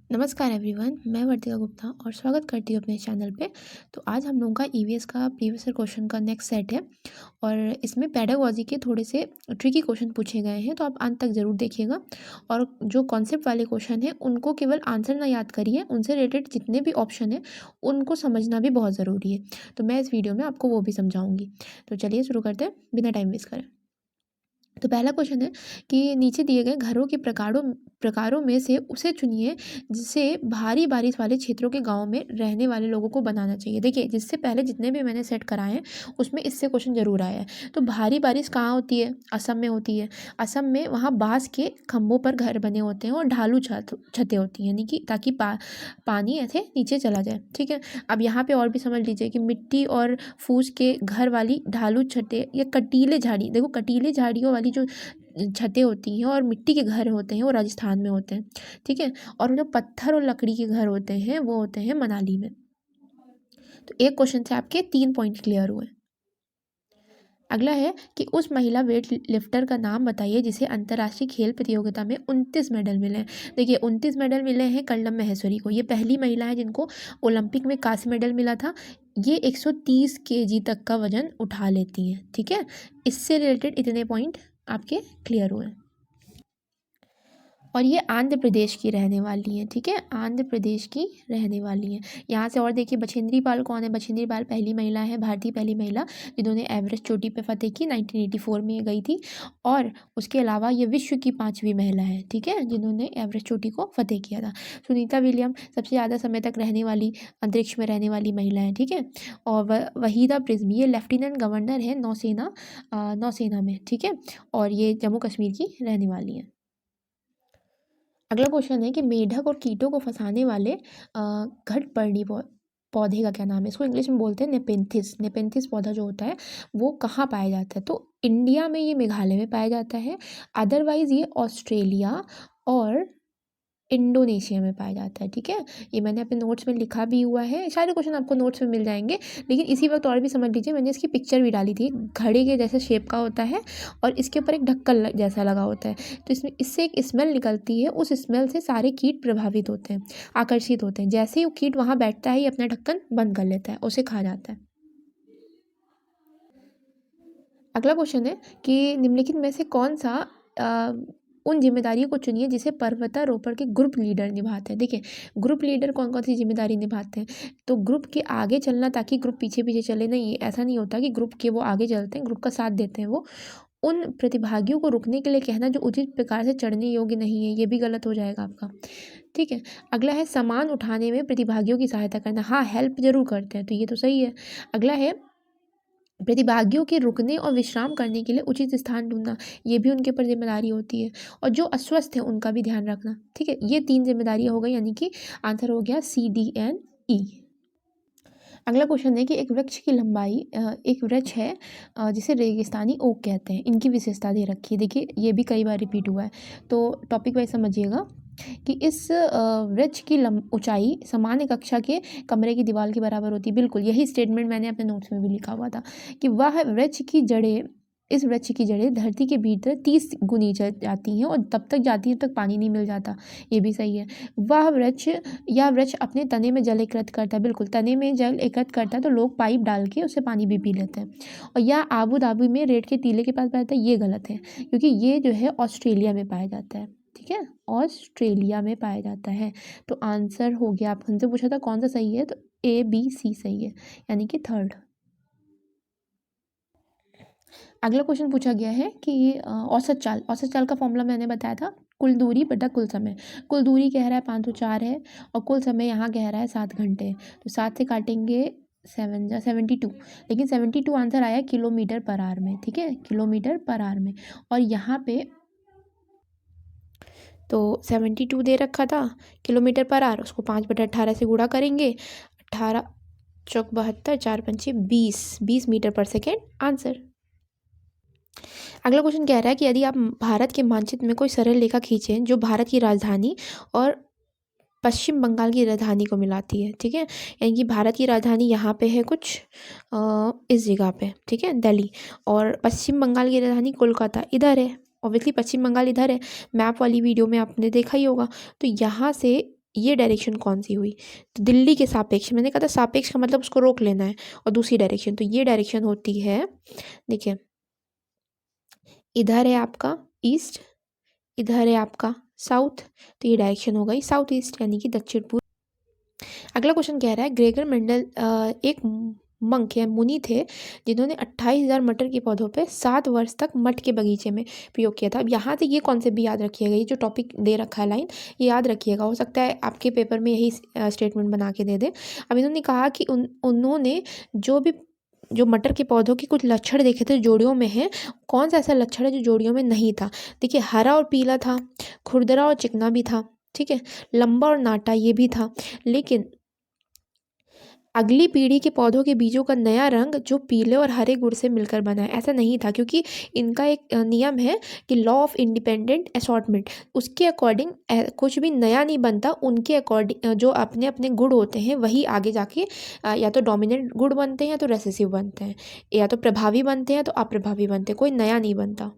नमस्कार एवरीवन, मैं वर्तिका गुप्ता और स्वागत करती हूँ अपने चैनल पे। तो आज हम लोगों का ईवीएस का प्रीवियस ईयर क्वेश्चन का नेक्स्ट सेट है और इसमें पेडागोजी के थोड़े से ट्रिकी क्वेश्चन पूछे गए हैं, तो आप अंत तक ज़रूर देखिएगा। और जो कॉन्सेप्ट वाले क्वेश्चन हैं उनको केवल आंसर ना याद करिए, उनसे रिलेटेड जितने भी ऑप्शन हैं उनको समझना भी बहुत ज़रूरी है। तो मैं इस वीडियो में आपको वो भी समझाऊँगी। तो चलिए शुरू करते हैं बिना टाइम वेस्ट करें। तो पहला क्वेश्चन है कि नीचे दिए गए घरों के प्रकारों प्रकारों में से उसे चुनिए जिसे भारी बारिश वाले क्षेत्रों के गांव में रहने वाले लोगों को बनाना चाहिए। देखिए, जिससे पहले जितने भी मैंने सेट कराए हैं उसमें इससे क्वेश्चन जरूर आया है। तो भारी बारिश कहाँ होती है? असम में होती है। असम में वहाँ बांस के खंभों पर घर बने होते हैं और ढालू छतें होती हैं, यानी कि ताकि पानी ऐसे नीचे चला जाए। ठीक है, अब यहाँ पे और भी समझ लीजिए कि मिट्टी और फूस के घर वाली ढालू छतें या कटीले झाड़ी, देखो कटीले झाड़ियों वाली जो छतें होती हैं और मिट्टी के घर होते हैं वो राजस्थान में होते हैं। ठीक है, और जो पत्थर और लकड़ी के घर होते हैं वो होते हैं मनाली में। तो एक क्वेश्चन से आपके 3 पॉइंट क्लियर हुए। अगला है कि उस महिला वेट लिफ्टर का नाम बताइए जिसे अंतर्राष्ट्रीय खेल प्रतियोगिता में 29 मेडल मिले हैं। देखिए, 29 मेडल मिले हैं कर्णम महेश्वरी को। ये पहली महिला है जिनको ओलंपिक में कांस्य मेडल मिला था। ये 130 केजी तक का वजन उठा लेती हैं। ठीक है, इससे रिलेटेड इतने पॉइंट आपके क्लियर हुए। और ये आंध्र प्रदेश की रहने वाली हैं। ठीक है, आंध्र प्रदेश की रहने वाली हैं। यहाँ से और देखिए, बछेंद्री पाल कौन है? बछेंद्री पाल पहली महिला है, भारतीय पहली महिला जिन्होंने एवरेस्ट चोटी पे फतेह की। 1984 में ये गई थी। और उसके अलावा ये विश्व की 5वीं महिला है, ठीक है, जिन्होंने एवरेस्ट चोटी को फतेह किया था। सुनीता विलियम सबसे ज़्यादा समय तक रहने वाली, अंतरिक्ष में रहने वाली महिला है। ठीक है, और वहीदा प्रिज्मी ये लेफ्टिनेंट गवर्नर है नौसेना में। ठीक है, और ये जम्मू कश्मीर की रहने वाली हैं। अगला क्वेश्चन है कि मेढक और कीटों को फंसाने वाले घटपर्णी पौधे का क्या नाम है? इसको इंग्लिश में बोलते हैं नेपेंथिस। नेपेंथिस पौधा जो होता है वो कहाँ पाया जाता है? तो इंडिया में ये मेघालय में पाया जाता है। अदरवाइज ये ऑस्ट्रेलिया और इंडोनेशिया में पाया जाता है। ठीक है, ये मैंने अपने नोट्स में लिखा भी हुआ है। सारे क्वेश्चन आपको नोट्स में मिल जाएंगे, लेकिन इसी वक्त और भी समझ लीजिए, मैंने इसकी पिक्चर भी डाली थी। घड़े के जैसे शेप का होता है और इसके ऊपर एक ढक्कन जैसा लगा होता है। तो इससे एक स्मेल निकलती है, उस स्मेल से सारे कीट प्रभावित होते हैं, आकर्षित होते हैं। जैसे ही वो कीट वहाँ बैठता है ये अपना ढक्कन बंद कर लेता है, उसे खा जाता है। अगला क्वेश्चन है कि निम्नलिखित में से कौन सा उन जिम्मेदारियों को चुनिए जिसे पर्वतारोहण के ग्रुप लीडर निभाते हैं। देखिए, ग्रुप लीडर कौन कौन सी जिम्मेदारी निभाते हैं? तो ग्रुप के आगे चलना ताकि ग्रुप पीछे पीछे चले, नहीं, ऐसा नहीं होता कि ग्रुप के वो आगे चलते हैं, ग्रुप का साथ देते हैं। वो उन प्रतिभागियों को रुकने के लिए कहना जो उचित प्रकार से चढ़ने योग्य नहीं है, ये भी गलत हो जाएगा आपका। ठीक है, अगला है सामान उठाने में प्रतिभागियों की सहायता करना। हाँ, हेल्प जरूर करते हैं, तो ये तो सही है। अगला है प्रतिभागियों के रुकने और विश्राम करने के लिए उचित स्थान ढूंढना, ये भी उनके ऊपर जिम्मेदारी होती है। और जो अस्वस्थ है उनका भी ध्यान रखना। ठीक है, ये 3 जिम्मेदारियां हो गई, यानी कि आंसर हो गया CDNE। अगला क्वेश्चन है कि एक वृक्ष की लंबाई, एक वृक्ष है जिसे रेगिस्तानी ओक कहते हैं, इनकी विशेषता दे रखी है। देखिए, ये भी कई बार रिपीट हुआ है, तो टॉपिक वाइज समझिएगा कि इस वृक्ष की ऊंचाई सामान्य कक्षा के कमरे की दीवार के बराबर होती है। बिल्कुल यही स्टेटमेंट मैंने अपने नोट्स में भी लिखा हुआ था कि वह वृक्ष की जड़ें, इस वृक्ष की जड़ें धरती के भीतर 30 गुनी जाती हैं और तब तक जाती हैं तब तक पानी नहीं मिल जाता, ये भी सही है। वह वृक्ष अपने तने में जल एकत्र करता है। बिल्कुल, तने में जल एकत्र करता है तो लोग पाइप डाल के उससे पानी भी पी लेते हैं। और यह आबू धाबी में रेत के टीले के पास पाया जाता है, ये गलत है, क्योंकि ये जो है ऑस्ट्रेलिया में पाया जाता है। ठीक है, ऑस्ट्रेलिया में पाया जाता है। तो आंसर हो गया, आप हमसे पूछा था कौन सा सही है, तो ABC सही है, यानी कि थर्ड। अगला क्वेश्चन पूछा गया है कि औसत चाल का फॉर्मूला मैंने बताया था, कुल दूरी बटा कुल समय। कुल दूरी कह रहा है 504 है और कुल समय यहाँ कह रहा है 7 घंटे। तो 7 से काटेंगे 72, लेकिन 72 आंसर आया किलोमीटर पर आवर में। ठीक है, किलोमीटर पर आवर में। और यहाँ पे तो 72 दे रखा था किलोमीटर पर आवर, उसको 5/18 से गुणा करेंगे, 18 चौक 72, 4 पंचे 20 मीटर पर सेकेंड आंसर। अगला क्वेश्चन कह रहा है कि यदि आप भारत के मानचित्र में कोई सरल रेखा खींचें जो भारत की राजधानी और पश्चिम बंगाल की राजधानी को मिलाती है। ठीक है, यानी कि भारत की राजधानी यहाँ पे है कुछ इस जगह पे, ठीक है, दिल्ली, और पश्चिम बंगाल की राजधानी कोलकाता इधर है। ऑब्वियसली पश्चिम बंगाल इधर है, मैप वाली वीडियो में आपने देखा ही होगा। तो यहाँ से ये डायरेक्शन कौन सी हुई? तो दिल्ली के सापेक्ष, मैंने कहा था सापेक्ष का मतलब उसको रोक लेना है, और दूसरी डायरेक्शन, तो ये डायरेक्शन होती है, देखिए इधर है आपका ईस्ट, इधर है आपका साउथ, तो ये डायरेक्शन हो गई साउथ ईस्ट यानी कि दक्षिण पूर्व। अगला क्वेश्चन कह रहा है ग्रेगर मेंडल एक मंक या मुनि थे जिन्होंने 28,000 मटर के पौधों पे 7 वर्ष तक मठ के बगीचे में प्रयोग किया था। अब यहाँ से ये कॉन्सेप्ट भी याद रखिएगा, ये जो टॉपिक दे रखा है लाइन, ये याद रखिएगा, हो सकता है आपके पेपर में यही स्टेटमेंट बना के दे दे। अब इन्होंने कहा कि उन्होंने जो मटर के पौधों के कुछ लक्षण देखे थे जोड़ियों में है, कौन सा ऐसा लक्षण है जो जोड़ियों में नहीं था? देखिए हरा और पीला था, खुरदरा और चिकना भी था, ठीक है, लंबा और नाटा ये भी था, लेकिन अगली पीढ़ी के पौधों के बीजों का नया रंग जो पीले और हरे गुण से मिलकर बना है, ऐसा नहीं था, क्योंकि इनका एक नियम है कि लॉ ऑफ इंडिपेंडेंट असॉर्टमेंट, उसके अकॉर्डिंग कुछ भी नया नहीं बनता, उनके अकॉर्डिंग जो अपने अपने गुण होते हैं वही आगे जाके या तो डोमिनेंट गुण बनते हैं या तो रेसेसिव बनते हैं, या तो प्रभावी बनते हैं तो अप्रभावी बनते हैं, कोई नया नहीं बनता।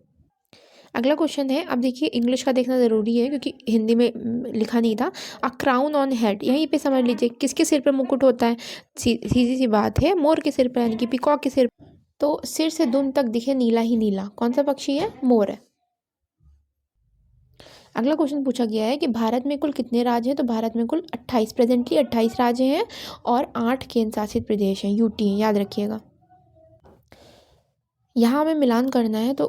अगला क्वेश्चन है, अब देखिए इंग्लिश का देखना ज़रूरी है क्योंकि हिंदी में लिखा नहीं था। अ क्राउन ऑन हेड, यहीं पे समझ लीजिए किसके सिर पे मुकुट होता है, सीधी सी बात है, मोर के सिर पे यानी कि पीकॉक के सिर पे। तो सिर से दुम तक दिखे नीला ही नीला, कौन सा पक्षी है? मोर है। अगला क्वेश्चन पूछा गया है कि भारत में कुल कितने राज्य हैं? तो भारत में कुल 28, प्रेजेंटली 28 राज्य हैं और 8 केंद्र शासित प्रदेश हैं, यूटी हैं, याद रखिएगा। यहाँ हमें मिलान करना है, तो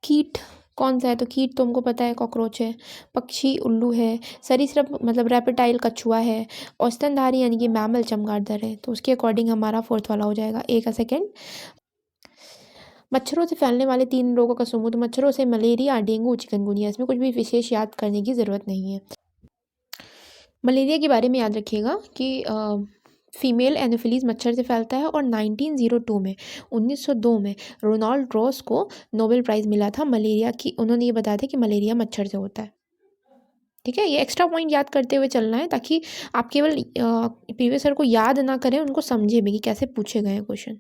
कीट कौन सा है? तो कीट तो हमको पता है कॉकरोच है, पक्षी उल्लू है, सरीसृप मतलब रेप्टाइल कछुआ है, और स्तनधारी यानी कि मैमल चमगादड़ है, तो उसके अकॉर्डिंग हमारा फोर्थ वाला हो जाएगा। ए का सेकेंड। मच्छरों से फैलने वाले 3 रोगों का समूह, तो मच्छरों से मलेरिया, डेंगू, चिकनगुनिया, इसमें कुछ भी विशेष याद करने की ज़रूरत नहीं है। मलेरिया के बारे में याद रखिएगा कि फीमेल एनोफिलीज मच्छर से फैलता है, और 1902 में रोनाल्ड रॉस को नोबेल प्राइज़ मिला था मलेरिया की, उन्होंने ये बताया था कि मलेरिया मच्छर से होता है। ठीक है, ये एक्स्ट्रा पॉइंट याद करते हुए चलना है ताकि आप केवल प्रीवियस ईयर को याद ना करें, उनको समझे भी कि कैसे पूछे गए हैं क्वेश्चन।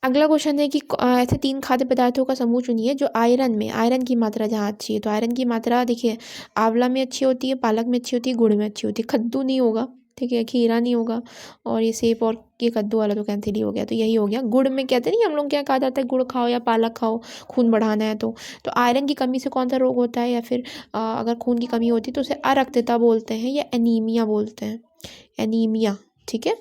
अगला क्वेश्चन है कि ऐसे 3 खाद्य पदार्थों का समूह चुनिए जो आयरन की मात्रा जहाँ अच्छी है। तो आयरन की मात्रा देखिए आंवला में अच्छी होती है, पालक में अच्छी होती है, गुड़ में अच्छी होती है, कद्दू नहीं होगा, ठीक है, खीरा नहीं होगा, और ये सेब और ये कद्दू वाला तो कैंसिल ही हो गया, तो यही हो गया। गुड़ में कहते नहीं हम लोग, क्या कहा जाता है, गुड़ खाओ या पालक खाओ, खून बढ़ाना है तो आयरन की कमी से कौन सा रोग होता है, या फिर अगर खून की कमी होती है तो उसे अरक्तता बोलते हैं या एनीमिया बोलते हैं, एनीमिया, ठीक है।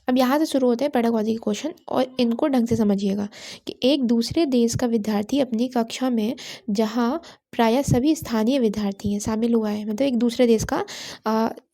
अब यहाँ से शुरू होते हैं पेडागॉजी के क्वेश्चन, और इनको ढंग से समझिएगा कि एक दूसरे देश का विद्यार्थी अपनी कक्षा में जहाँ प्रायः सभी स्थानीय विद्यार्थी हैं शामिल हुआ है, मतलब एक दूसरे देश का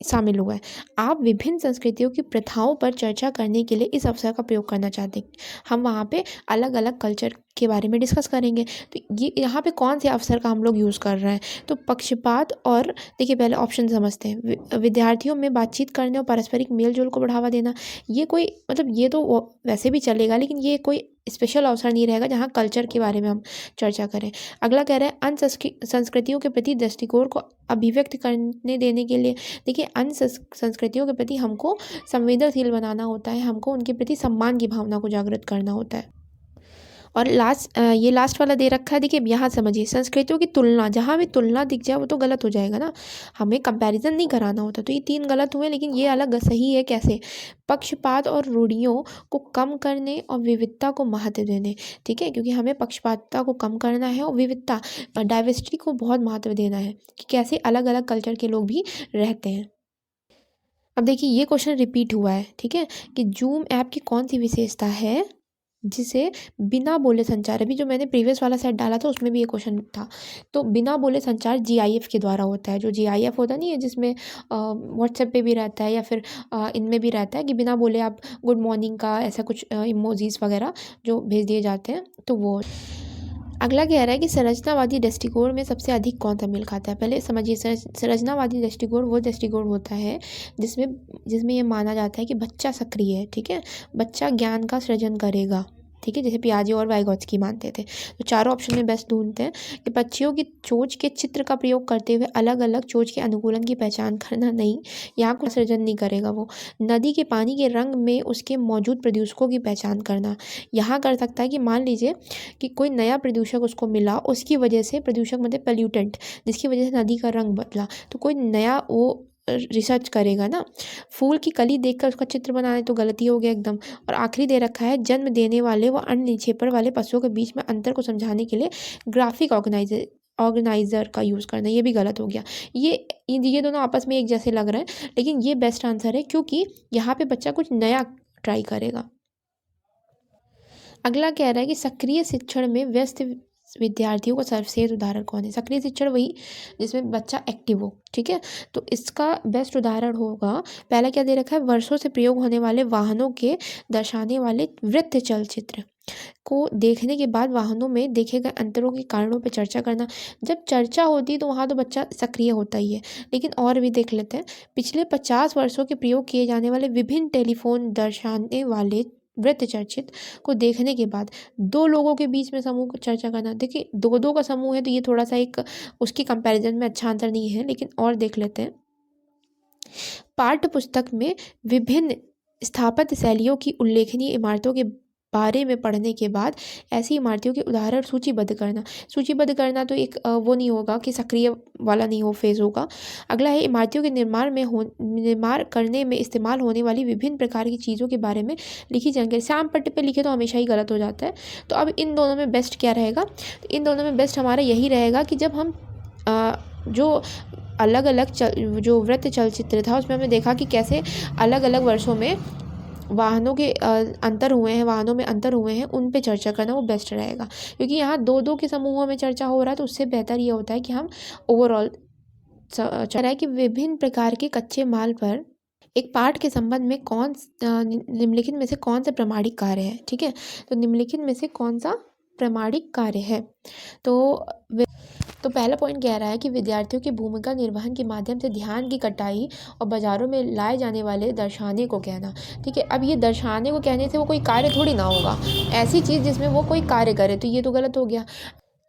शामिल हुआ है, आप विभिन्न संस्कृतियों की प्रथाओं पर चर्चा करने के लिए इस अवसर का प्रयोग करना चाहते हैं। हम वहाँ पे अलग अलग कल्चर के बारे में डिस्कस करेंगे, तो ये यहाँ पे कौन से अवसर का हम लोग यूज़ कर रहे हैं? तो पक्षपात, और देखिए पहले ऑप्शन समझते हैं, विद्यार्थियों में बातचीत करने और पारस्परिक मेल जोल को बढ़ावा देना, ये कोई मतलब ये तो वैसे भी चलेगा, लेकिन ये कोई स्पेशल अवसर नहीं रहेगा जहाँ कल्चर के बारे में हम चर्चा करें। अगला कह रहे हैं अन्य संस्कृतियों के प्रति दृष्टिकोण को अभिव्यक्त करने देने के लिए, देखिए अन्य संस्कृतियों के प्रति हमको संवेदनशील बनाना होता है, हमको उनके प्रति सम्मान की भावना को जागृत करना होता है। और ये लास्ट वाला दे रखा है, देखिए यहाँ समझिए, संस्कृतियों की तुलना, जहाँ भी तुलना दिख जाए वो तो गलत हो जाएगा ना, हमें कंपैरिजन नहीं कराना होता, तो ये 3 गलत हुए, लेकिन ये अलग सही है कैसे? पक्षपात और रूढ़ियों को कम करने और विविधता को महत्व देने, ठीक है, क्योंकि हमें पक्षपातता को कम करना है और विविधता डाइवर्सिटी को बहुत महत्व देना है कि कैसे अलग अलग कल्चर के लोग भी रहते हैं। अब देखिए ये क्वेश्चन रिपीट हुआ है, ठीक है, कि जूम ऐप की कौन सी विशेषता है जिसे बिना बोले संचार, अभी जो मैंने प्रीवियस वाला सेट डाला था उसमें भी ये क्वेश्चन था, तो बिना बोले संचार जीआईएफ के द्वारा होता है। जो जीआईएफ होता नहीं है जिसमें व्हाट्सएप पे भी रहता है या फिर इनमें भी रहता है कि बिना बोले आप गुड मॉर्निंग का ऐसा कुछ इमोजीज वगैरह जो भेज दिए जाते हैं, तो वो। अगला कह रहा है कि संरचनावादी दृष्टिकोण में सबसे अधिक कौन सा मेल खाता है? पहले समझिए, संरचनावादी दृष्टिकोण वो दृष्टिकोण होता है जिसमें ये माना जाता है कि बच्चा सक्रिय है, ठीक है, बच्चा ज्ञान का सृजन करेगा, ठीक है, जैसे पियाजे और वाइगॉत्स्की मानते थे। तो चारों ऑप्शन में बेस्ट ढूंढते हैं कि पक्षियों की चोंच के चित्र का प्रयोग करते हुए अलग अलग चोंच के अनुकूलन की पहचान करना नहीं, यहाँ कुछ सृजन नहीं करेगा वो। नदी के पानी के रंग में उसके मौजूद प्रदूषकों की पहचान करना, यहाँ कर सकता है कि मान लीजिए कि कोई नया प्रदूषक उसको मिला, उसकी वजह से प्रदूषक मतलब पोल्यूटेंट, जिसकी वजह से नदी का रंग बदला, तो कोई नया वो रिसर्च करेगा ना। फूल की कली देखकर उसका चित्र बनाए तो गलती हो गया एकदम। और आखिरी दे रखा है जन्म देने वाले व अन्य निक्षेपण वाले पशुओं के बीच में अंतर को समझाने के लिए ग्राफिक ऑर्गेनाइजर का यूज़ करना, ये भी गलत हो गया। ये दोनों आपस में एक जैसे लग रहे हैं, लेकिन ये बेस्ट आंसर है क्योंकि यहाँ पे बच्चा कुछ नया ट्राई करेगा। अगला कह रहा है कि सक्रिय शिक्षण में व्यस्त विद्यार्थियों का सर्वश्रेष्ठ उदाहरण कौन है। सक्रिय शिक्षण वही जिसमें बच्चा एक्टिव हो, ठीक है। तो इसका बेस्ट उदाहरण होगा, पहला क्या दे रखा है, वर्षों से प्रयोग होने वाले वाहनों के दर्शाने वाले वृत्त चलचित्र को देखने के बाद वाहनों में देखे गए अंतरों के कारणों पर चर्चा करना। जब चर्चा होती है तो वहाँ तो बच्चा सक्रिय होता ही है, लेकिन और भी देख लेते हैं। पिछले 50 वर्षों के प्रयोग किए जाने वाले विभिन्न टेलीफोन दर्शाने वाले वृत्त चलचित्र को देखने के बाद दो लोगों के बीच में समूह को चर्चा करना। देखिए दो दो का समूह है तो ये थोड़ा सा एक उसकी कंपैरिजन में अच्छा आंसर नहीं है, लेकिन और देख लेते हैं। पाठ्य पुस्तक में विभिन्न स्थापत्य शैलियों की उल्लेखनीय इमारतों के बारे में पढ़ने के बाद ऐसी इमारतों के उदाहरण सूचीबद्ध करना। सूचीबद्ध करना तो एक वो नहीं होगा कि सक्रिय वाला नहीं हो फेज होगा। अगला है इमारतों के निर्माण करने में इस्तेमाल होने वाली विभिन्न प्रकार की चीज़ों के बारे में लिखी जानकारी। श्याम पट्ट पे लिखे तो हमेशा ही गलत हो जाता है। तो अब इन दोनों में बेस्ट क्या रहेगा, तो इन दोनों में बेस्ट हमारा यही रहेगा कि जब हम जो अलग अलग जो वृत्त चलचित्र था उसमें हमने देखा कि कैसे अलग अलग वर्षों में वाहनों के अंतर हुए हैं, वाहनों में अंतर हुए हैं, उन पे चर्चा करना वो बेस्ट रहेगा। क्योंकि यहाँ दो दो के समूहों में चर्चा हो रहा है तो उससे बेहतर ये होता है कि हम ओवरऑल चल रहा है कि विभिन्न प्रकार के कच्चे माल पर एक पाठ के संबंध में निम्नलिखित में से कौन सा प्रामाणिक कार्य है। ठीक है, तो निम्नलिखित में से कौन सा प्रामाणिक कार्य है। तो पहला पॉइंट कह रहा है कि विद्यार्थियों की भूमिका निर्वहन के माध्यम से ध्यान की कटाई और बाजारों में लाए जाने वाले दर्शाने को कहना। ठीक है, अब ये दर्शाने को कहने से वो कोई कार्य थोड़ी ना होगा, ऐसी चीज़ जिसमें वो कोई कार्य करे, तो ये तो गलत हो गया।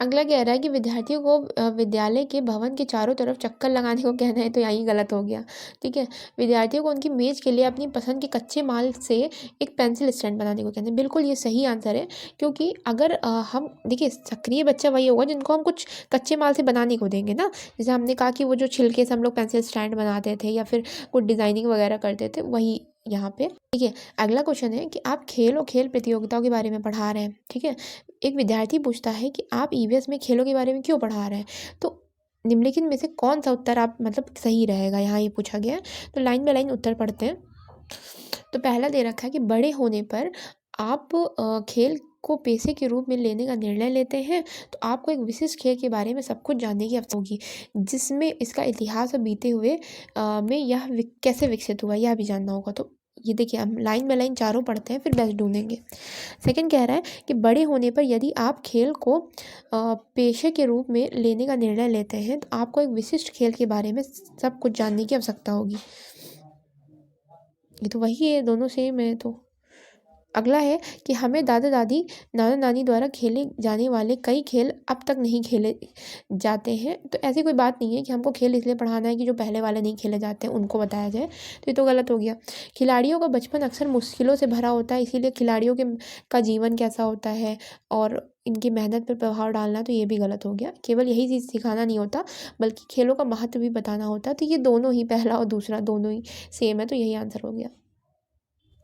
अगला कह रहा है कि विद्यार्थियों को विद्यालय के भवन के चारों तरफ चक्कर लगाने को कहना है, तो यहीं गलत हो गया। ठीक है, विद्यार्थियों को उनकी मेज के लिए अपनी पसंद के कच्चे माल से एक पेंसिल स्टैंड बनाने को कहते हैं। बिल्कुल ये सही आंसर है, क्योंकि अगर हम देखिए सक्रिय बच्चा वही होगा जिनको हम कुछ कच्चे माल से बनाने को देंगे ना। जैसे हमने कहा कि वो जो छिलके से हम लोग पेंसिल स्टैंड बनाते थे या फिर कुछ डिज़ाइनिंग वगैरह करते थे, वही यहाँ पे। ठीक है, अगला क्वेश्चन है कि आप खेल और खेल प्रतियोगिताओं के बारे में पढ़ा रहे हैं। ठीक है, एक विद्यार्थी पूछता है कि आप ईवीएस में खेलों के बारे में क्यों पढ़ा रहे हैं। तो निम्नलिखित में से कौन सा उत्तर आप मतलब सही रहेगा, यहाँ ये पूछा गया है। तो लाइन बाय लाइन उत्तर पढ़ते हैं। तो पहला दे रखा है कि बड़े होने पर आप खेल को पेशे के रूप में लेने का निर्णय लेते हैं, तो आपको एक विशिष्ट खेल के बारे में सब कुछ जानने की आवश्यकता होगी, जिसमें इसका इतिहास और बीते हुए में यह कैसे विकसित हुआ यह भी जानना होगा। तो ये देखिए हम लाइन बाय लाइन चारों पढ़ते हैं फिर बेस्ट ढूंढेंगे। सेकंड कह रहा है कि बड़े होने पर यदि आप खेल को पेशे के रूप में लेने का निर्णय लेते हैं, तो आपको एक विशिष्ट खेल के बारे में सब कुछ जानने की आवश्यकता होगी। ये तो वही है, दोनों सेम है। तो अगला है कि हमें नाना नानी द्वारा खेले जाने वाले कई खेल अब तक नहीं खेले जाते हैं। तो ऐसी कोई बात नहीं है कि हमको खेल इसलिए पढ़ाना है कि जो पहले वाले नहीं खेले जाते हैं उनको बताया जाए, तो ये तो गलत हो गया। खिलाड़ियों का बचपन अक्सर मुश्किलों से भरा होता है, इसीलिए खिलाड़ियों का जीवन कैसा होता है और इनकी मेहनत पर प्रभाव डालना, तो ये भी गलत हो गया। केवल यही चीज़ सिखाना नहीं होता बल्कि खेलों का महत्व भी बताना होता है। तो ये दोनों ही, पहला और दूसरा दोनों ही सेम है, तो यही आंसर हो गया।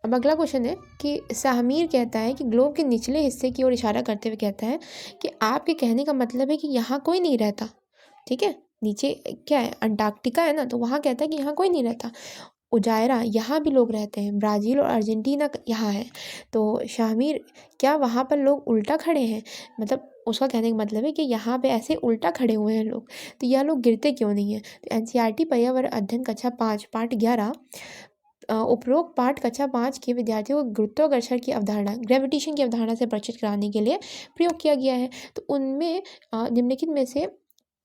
अब अगला क्वेश्चन है कि शाहमीर कहता है कि ग्लोब के निचले हिस्से की ओर इशारा करते हुए कहता है कि आपके कहने का मतलब है कि यहाँ कोई नहीं रहता। ठीक है, नीचे क्या है, अंटार्कटिका है ना, तो वहाँ कहता है कि यहाँ कोई नहीं रहता। उजायरा, यहाँ भी लोग रहते हैं। ब्राज़ील और अर्जेंटीना यहाँ है। तो शाहमीर, क्या वहाँ पर लोग उल्टा खड़े हैं, मतलब उसका कहने का मतलब है कि यहाँ पे ऐसे उल्टा खड़े हुए हैं लोग, तो यह लोग गिरते क्यों नहीं हैं। तो एनसीईआरटी पर्यावरण अध्ययन कक्षा 5 पाठ 11 उपरोक्त पाठ कक्षा 5 के विद्यार्थियों को गुरुत्वाकर्षण की अवधारणा, ग्रेविटेशन की अवधारणा से परिचित कराने के लिए प्रयोग किया गया है। तो उनमें निम्नलिखित में से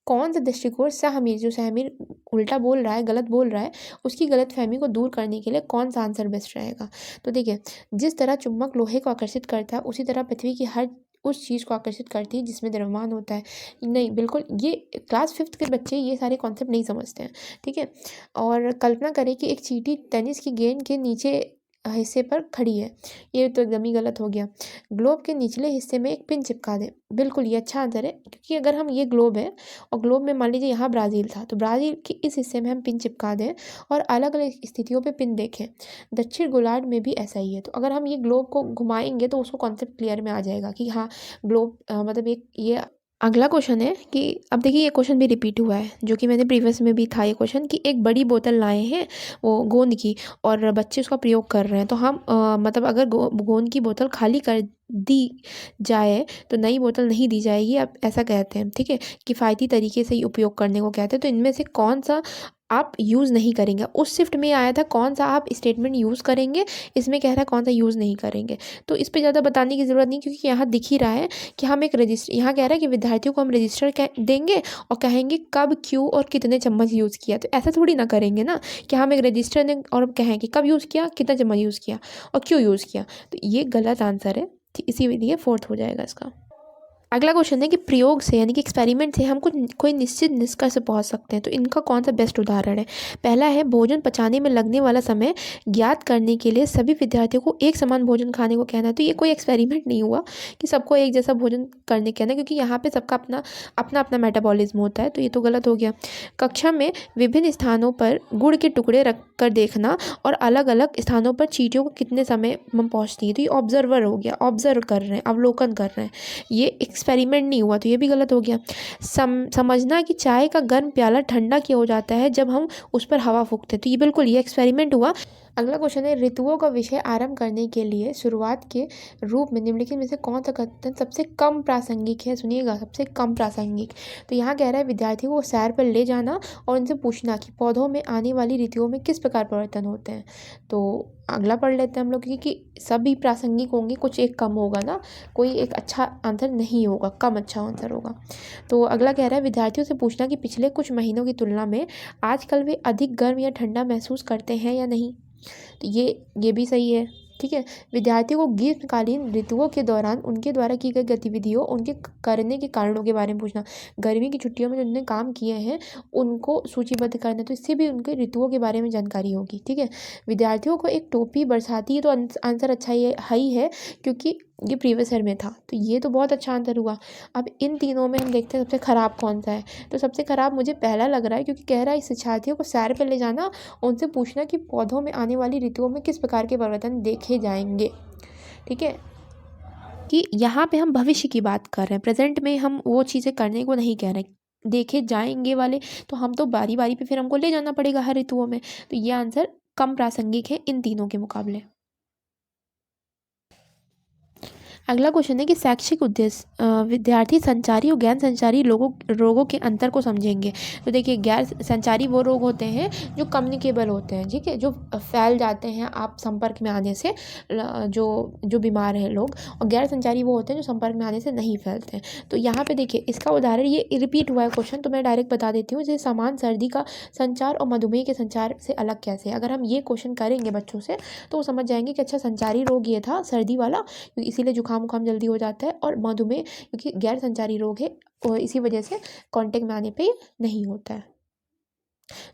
कौन सा दृष्टिकोण सहमीर, जो सहमीर उल्टा बोल रहा है, गलत बोल रहा है, उसकी गलतफहमी को दूर करने के लिए कौन सा आंसर बेस्ट रहेगा। तो देखिए, जिस तरह चुंबक लोहे को आकर्षित करता है उसी तरह पृथ्वी की हर उस चीज़ को आकर्षित करती है जिसमें द्रव्यमान होता है। नहीं, बिल्कुल ये क्लास 5th के बच्चे ये सारे कॉन्सेप्ट नहीं समझते हैं, ठीक है। और कल्पना करें कि एक चींटी टेनिस की गेंद के नीचे हिस्से पर खड़ी है। ये तो एकदम ही गलत हो गया। ग्लोब के निचले हिस्से में एक पिन चिपका दें। बिल्कुल ये अच्छा आंसर है, क्योंकि अगर हम ये ग्लोब है और ग्लोब में मान लीजिए यहाँ ब्राज़ील था, तो ब्राज़ील के इस हिस्से में हम पिन चिपका दें और अलग-अलग स्थितियों पे पिन देखें। दक्षिण गोलार्ध में भी ऐसा ही है। तो अगर हम ये ग्लोब को घुमाएँगे तो उसको कॉन्सेप्ट क्लियर में आ जाएगा कि हाँ, ग्लोब मतलब एक ये। अगला क्वेश्चन है कि अब देखिए ये क्वेश्चन भी रिपीट हुआ है, जो कि मैंने प्रीवियस में भी था ये क्वेश्चन, कि एक बड़ी बोतल लाए हैं वो गोंद की, और बच्चे उसका प्रयोग कर रहे हैं। तो हम मतलब अगर गोंद की बोतल खाली कर दी जाए तो नई बोतल नहीं दी जाएगी, अब ऐसा कहते हैं, ठीक है। किफ़ायती तरीके से ही उपयोग करने को कहते हैं। तो इनमें से कौन सा आप यूज़ नहीं करेंगे, उस शिफ्ट में आया था कौन सा आप स्टेटमेंट यूज़ करेंगे, इसमें कह रहा है कौन सा यूज़ नहीं करेंगे। तो इस पे ज़्यादा बताने की ज़रूरत नहीं, क्योंकि यहाँ दिख ही रहा है कि हम एक रजिस्टर, यहाँ कह रहा है कि विद्यार्थियों को हम रजिस्टर देंगे और कहेंगे कब, क्यों और कितने चम्मच यूज़ किया। तो ऐसा थोड़ी ना करेंगे ना कि हम एक रजिस्टर दें और कहें कि कब यूज़ किया, कितना चम्मच यूज़ किया और क्यों यूज़ किया। तो ये गलत आंसर है, इसीलिए 4th हो जाएगा इसका। अगला क्वेश्चन है कि प्रयोग से यानी कि एक्सपेरिमेंट से हम कुछ कोई निश्चित निष्कर्ष पहुंच सकते हैं। तो इनका कौन सा बेस्ट उदाहरण है। पहला है भोजन पचाने में लगने वाला समय ज्ञात करने के लिए सभी विद्यार्थियों को एक समान भोजन खाने को कहना है। तो ये कोई एक्सपेरिमेंट नहीं हुआ कि सबको एक जैसा भोजन करने कहना है, क्योंकि यहाँ पे सबका अपना अपना अपना मेटाबॉलिज्म होता है। तो ये तो गलत हो गया। कक्षा में विभिन्न स्थानों पर गुड़ के टुकड़े रख कर देखना और अलग अलग स्थानों पर चींटियों को कितने समय में पहुँचती है। तो ये ऑब्जर्वर हो गया, ऑब्जर्व कर रहे हैं, अवलोकन कर रहे हैं, ये एक्सपेरिमेंट नहीं हुआ। तो ये भी गलत हो गया। समझना कि चाय का गर्म प्याला ठंडा क्यों हो जाता है जब हम उस पर हवा फूंकते हैं। तो ये बिल्कुल ये एक्सपेरिमेंट हुआ। अगला क्वेश्चन है ऋतुओं का विषय आरंभ करने के लिए शुरुआत के रूप में निम्नलिखित में से कौन सा कथन सबसे कम प्रासंगिक है। सुनिएगा, सबसे कम प्रासंगिक। तो यहाँ कह रहा है विद्यार्थियों को सैर पर ले जाना और उनसे पूछना कि पौधों में आने वाली ऋतुओं में किस प्रकार परिवर्तन होते हैं। तो अगला पढ़ लेते हैं हम लोग, क्योंकि सभी प्रासंगिक होंगे, कुछ एक कम होगा ना, कोई एक अच्छा आंसर नहीं होगा, कम अच्छा आंसर होगा। तो अगला कह रहा है विद्यार्थियों से पूछना कि पिछले कुछ महीनों की तुलना में आजकल वे अधिक गर्म या ठंडा महसूस करते हैं या नहीं। तो ये भी सही है, ठीक है। विद्यार्थियों को ग्रीष्मकालीन ऋतुओं के दौरान उनके द्वारा की गई गतिविधियों, उनके करने के कारणों के बारे में पूछना। गर्मी की छुट्टियों में जो उन्होंने काम किए हैं उनको सूचीबद्ध करना, तो इससे भी उनके ऋतुओं के बारे में जानकारी होगी, ठीक है। विद्यार्थियों को एक टोपी बरसाती, तो आंसर अच्छा ही है, क्योंकि ये प्रीवियस ईयर में था। तो ये तो बहुत अच्छा आंसर हुआ। अब इन तीनों में हम देखते हैं सबसे ख़राब कौन सा है। तो सबसे ख़राब मुझे पहला लग रहा है, क्योंकि कह रहा है शिक्षार्थियों को सैर पर ले जाना, उनसे पूछना कि पौधों में आने वाली ऋतुओं में किस प्रकार के परिवर्तन देखे जाएंगे, ठीक है। कि यहाँ पे हम भविष्य की बात कर रहे हैं, प्रेजेंट में हम वो चीज़ें करने को नहीं कह रहे, देखे जाएंगे वाले। तो हम तो बारी बारी पे फिर हमको ले जाना पड़ेगा हर ऋतुओं में। तो ये आंसर कम प्रासंगिक है इन तीनों के मुकाबले। अगला क्वेश्चन है कि शैक्षिक उद्देश्य विद्यार्थी संचारी और गैर संचारी रोगों के अंतर को समझेंगे। तो देखिए, गैर संचारी वो रोग होते हैं जो कम्युनिकेबल होते हैं, ठीक है, जो फैल जाते हैं आप संपर्क में आने से, जो बीमार हैं लोग। और गैर संचारी वो होते हैं जो संपर्क में आने से नहीं फैलते हैं। तो यहाँ पे देखिए इसका उदाहरण, ये रिपीट हुआ है क्वेश्चन, तो मैं डायरेक्ट बता देती हूँ। जैसे सामान्य सर्दी का संचार और मधुमेह के संचार से अलग कैसे है। अगर हम ये क्वेश्चन करेंगे बच्चों से तो वो समझ जाएंगे कि अच्छा, संचारी रोग ये था सर्दी वाला, इसीलिए जुकाम उखाम जल्दी हो जाता है, और मधुमेह क्योंकि गैर संचारी रोग है और इसी वजह से कांटेक्ट में आने पे नहीं होता है।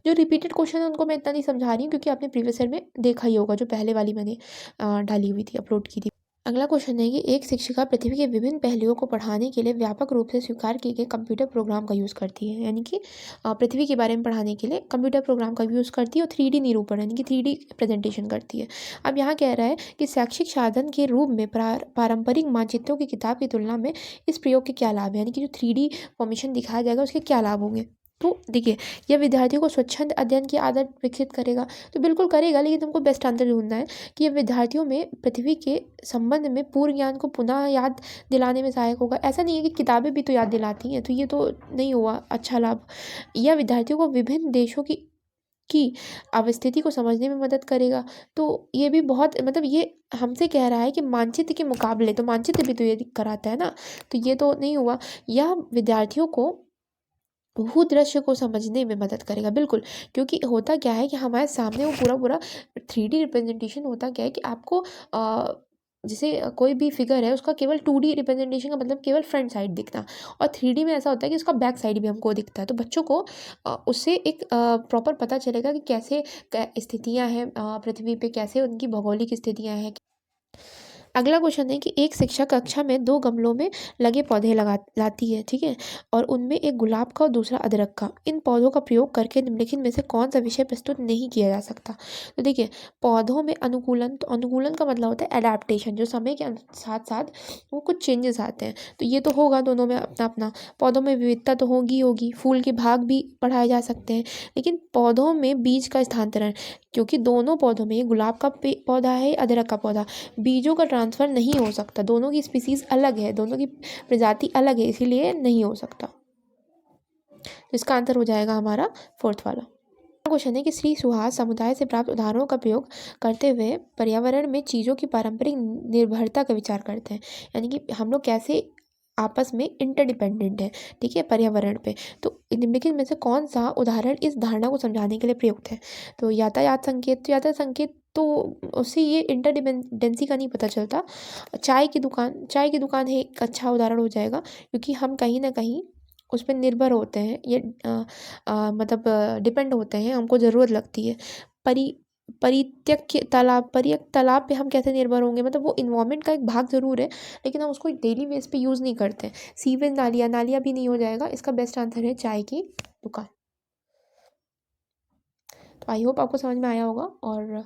जो रिपीटेड क्वेश्चन है उनको मैं इतना नहीं समझा रही हूँ, क्योंकि आपने प्रीवियस ईयर में देखा ही होगा, जो पहले वाली मैंने डाली हुई थी, अपलोड की थी। अगला क्वेश्चन है कि एक शिक्षिका पृथ्वी के विभिन्न पहलुओं को पढ़ाने के लिए व्यापक रूप से स्वीकार किए गए कंप्यूटर प्रोग्राम का यूज़ करती है। यानी कि पृथ्वी के बारे में पढ़ाने के लिए कंप्यूटर प्रोग्राम का यूज़ करती है और 3D निरूपण यानी कि 3D प्रेजेंटेशन करती है। अब यहाँ कह रहा है कि शैक्षिक साधन के रूप में पारंपरिक मानचित्रों की किताब की तुलना में इस प्रयोग के क्या लाभ है, यानी कि जो 3D फॉर्मेशन दिखाया जाएगा उसके क्या लाभ होंगे। तो देखिए, यह विद्यार्थियों को स्वच्छंद अध्ययन की आदत विकसित करेगा। तो बिल्कुल करेगा, लेकिन तुमको बेस्ट आंसर ढूंढना है कि यह विद्यार्थियों में पृथ्वी के संबंध में पूर्व ज्ञान को पुनः याद दिलाने में सहायक होगा। ऐसा नहीं है कि किताबें भी तो याद दिलाती हैं, तो ये तो नहीं हुआ अच्छा लाभ। यह विद्यार्थियों को विभिन्न देशों की अवस्थिति को समझने में मदद करेगा। तो ये भी बहुत, मतलब ये हमसे कह रहा है कि मानचित्र के मुकाबले, तो मानचित्र भी तो ये कराता है ना, तो ये तो नहीं हुआ। यह विद्यार्थियों को दृश्य को समझने में मदद करेगा। बिल्कुल, क्योंकि होता क्या है कि हमारे सामने वो पूरा-पूरा 3D रिप्रेजेंटेशन होता क्या है कि आपको जैसे कोई भी फिगर है उसका केवल 2D रिप्रेजेंटेशन का मतलब केवल फ्रंट साइड दिखना, और 3D में ऐसा होता है कि उसका बैक साइड भी हमको दिखता है। तो बच्चों को उससे एक प्रॉपर पता चलेगा कि कैसे स्थितियाँ हैं पृथ्वी पे, कैसे उनकी भौगोलिक स्थितियाँ हैं। अगला क्वेश्चन है कि एक शिक्षक कक्षा में 2 गमलों में लगे पौधे लगा लाती है, ठीक है? और उनमें एक गुलाब का और दूसरा अदरक का। इन पौधों का प्रयोग करके निम्नलिखित में से कौन-सा विषय प्रस्तुत नहीं किया जा सकता? तो देखिए, पौधों में अनुकूलन, तो अनुकूलन का मतलब होता है एडैप्टेशन, जो समय के साथ-साथ वो कुछ चेंजेस आते हैं। तो ये तो होगा दोनों में अपना-अपना। पौधों में विविधता तो होगी ही होगी, फूल के भाग भी पढ़ाए जा सकते हैं। लेकिन पौधों में बीज का स्थानांतरण, क्योंकि दोनों पौधों में, ये गुलाब का पौधा है, अदरक का पौधा, बीजों का ट्रांसफ़र नहीं हो सकता। दोनों की स्पीसीज़ अलग है, दोनों की प्रजाति अलग है, इसीलिए नहीं हो सकता। तो इसका आंसर हो जाएगा हमारा 4th वाला। क्वेश्चन है कि श्री सुहास समुदाय से प्राप्त उदाहरणों का प्रयोग करते हुए पर्यावरण में चीज़ों की पारंपरिक निर्भरता का विचार करते हैं। यानी कि हम लोग कैसे आपस में इंटरडिपेंडेंट है, ठीक है, पर्यावरण पे। तो निम्नलिखित में से कौन सा उदाहरण इस धारणा को समझाने के लिए प्रयुक्त है? तो यातायात संकेत, तो यातायात संकेत तो उससे ये इंटरडिपेंडेंसी का नहीं पता चलता। चाय की दुकान है एक अच्छा उदाहरण हो जाएगा, क्योंकि हम कहीं ना कहीं उस पर निर्भर होते हैं, ये मतलब डिपेंड होते हैं, हमको ज़रूरत लगती है। परि परित्यक्त तालाब पे हम कैसे निर्भर होंगे, मतलब वो इन्वायरमेंट का एक भाग ज़रूर है, लेकिन हम उसको डेली बेस पे यूज़ नहीं करते हैं। सीवेज, नालियाँ भी नहीं हो जाएगा। इसका बेस्ट आंसर है चाय की दुकान। तो आई होप आपको समझ में आया होगा। और